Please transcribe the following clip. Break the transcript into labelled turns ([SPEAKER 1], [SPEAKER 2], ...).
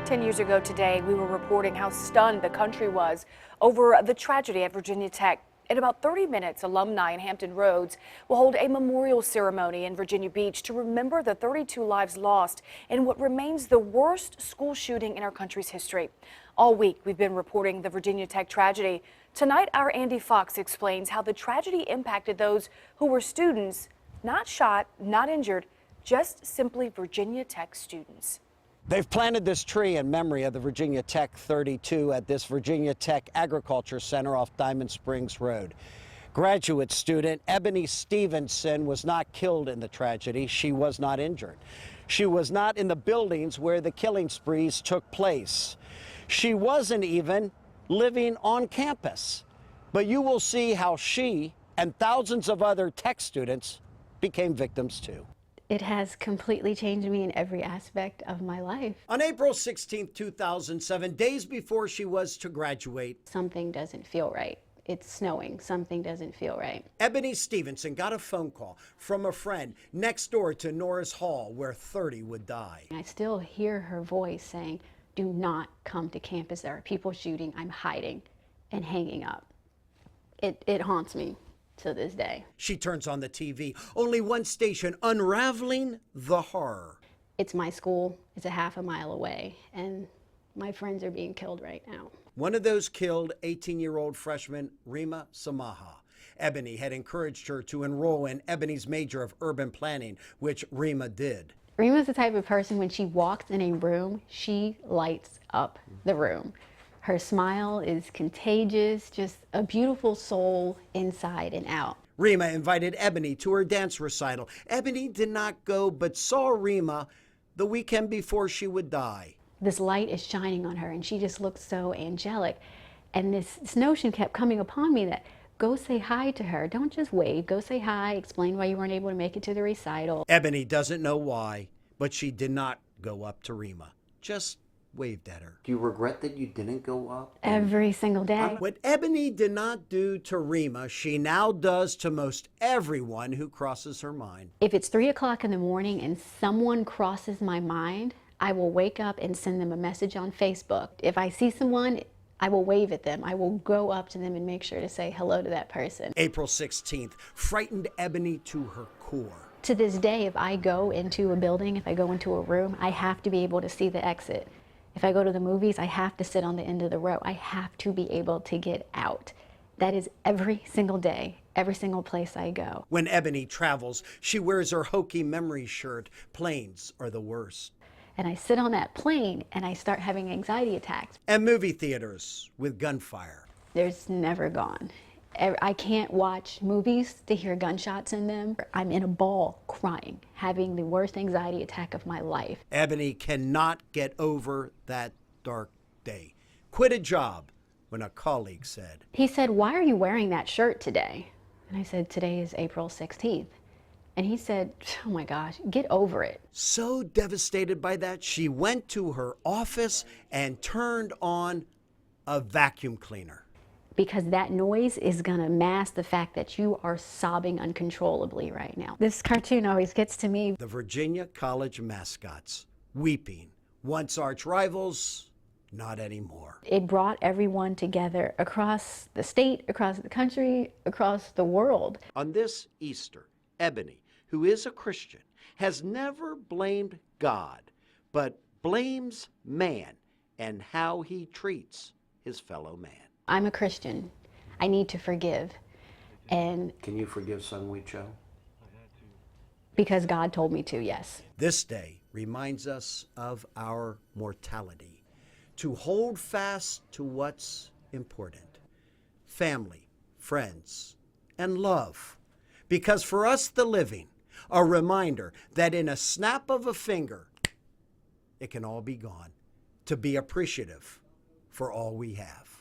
[SPEAKER 1] 10 years ago today, we were reporting how stunned the country was over the tragedy at Virginia Tech. In about 30 minutes, alumni in Hampton Roads will hold a memorial ceremony in Virginia Beach to remember the 32 lives lost in what remains the worst school shooting in our country's history. All week, we've been reporting the Virginia Tech tragedy. Tonight, our Andy Fox explains how the tragedy impacted those who were students, not shot, not injured, just simply Virginia Tech students.
[SPEAKER 2] They've planted this tree in memory of the Virginia Tech 32 at this Virginia Tech Agriculture Center off Diamond Springs Road. Graduate student Ebony Stevenson was not killed in the tragedy. She was not injured. She was not in the buildings where the killing sprees took place. She wasn't even living on campus. But you will see how she and thousands of other Tech students became victims too.
[SPEAKER 3] It has completely changed me in every aspect of my life.
[SPEAKER 2] On April 16, 2007, days before she was to graduate,
[SPEAKER 3] something doesn't feel right. It's snowing. Something doesn't feel right.
[SPEAKER 2] Ebony Stevenson got a phone call from a friend next door to Norris Hall, where 30 would die.
[SPEAKER 3] I still hear her voice saying, "Do not come to campus. There are people shooting. I'm hiding," and hanging up. It haunts me to this day.
[SPEAKER 2] She turns on the TV, only one station, unraveling the horror.
[SPEAKER 3] It's my school. It's a half a mile away, and my friends are being killed right now.
[SPEAKER 2] One of those killed, 18-year-old freshman Rima Samaha. Ebony had encouraged her to enroll in Ebony's major of urban planning, which Rima did.
[SPEAKER 3] Rima's the type of person, when she walks in a room, she lights up the room. Her smile is contagious, just a beautiful soul inside and out.
[SPEAKER 2] Rima invited Ebony to her dance recital. Ebony did not go, but saw Rima the weekend before she would die.
[SPEAKER 3] This light is shining on her, and she just looks so angelic. And this notion kept coming upon me that, go say hi to her. Don't just wave. Go say hi, explain why you weren't able to make it to the recital.
[SPEAKER 2] Ebony doesn't know why, but she did not go up to Rima. Just waved at her.
[SPEAKER 4] Do you regret that you didn't go up?
[SPEAKER 3] Every single day.
[SPEAKER 2] What Ebony did not do to Rima, she now does to most everyone who crosses her mind.
[SPEAKER 3] If it's 3 o'clock in the morning and someone crosses my mind, I will wake up and send them a message on Facebook. If I see someone, I will wave at them. I will go up to them and make sure to say hello to that person.
[SPEAKER 2] April 16th frightened Ebony to her core.
[SPEAKER 3] To this day, if I go into a building, if I go into a room, I have to be able to see the exit. If I go to the movies, I have to sit on the end of the row. I have to be able to get out. That is every single day, every single place I go.
[SPEAKER 2] When Ebony travels, she wears her hokey memory shirt. Planes are the worst.
[SPEAKER 3] And I sit on that plane and I start having anxiety attacks.
[SPEAKER 2] And movie theaters with gunfire.
[SPEAKER 3] There's never gone. I can't watch movies to hear gunshots in them. I'm in a ball crying, having the worst anxiety attack of my life.
[SPEAKER 2] Ebony cannot get over that dark day. Quit a job when a colleague said,
[SPEAKER 3] he said, "Why are you wearing that shirt today?" And I said, "Today is April 16th. And he said, "Oh my gosh, get over it."
[SPEAKER 2] So devastated by that, she went to her office and turned on a vacuum cleaner.
[SPEAKER 3] Because that noise is gonna mask the fact that you are sobbing uncontrollably right now. This cartoon always gets to me.
[SPEAKER 2] The Virginia College mascots, weeping. Once arch rivals, not anymore.
[SPEAKER 3] It brought everyone together across the state, across the country, across the world.
[SPEAKER 2] On this Easter, Ebony, who is a Christian, has never blamed God, but blames man and how he treats his fellow man.
[SPEAKER 3] I'm a Christian. I need to forgive. And
[SPEAKER 4] can you forgive Sungwoo Cho?
[SPEAKER 3] Because God told me to, yes.
[SPEAKER 2] This day reminds us of our mortality, to hold fast to what's important. Family, friends, and love. Because for us, the living, a reminder that in a snap of a finger, it can all be gone. To be appreciative for all we have.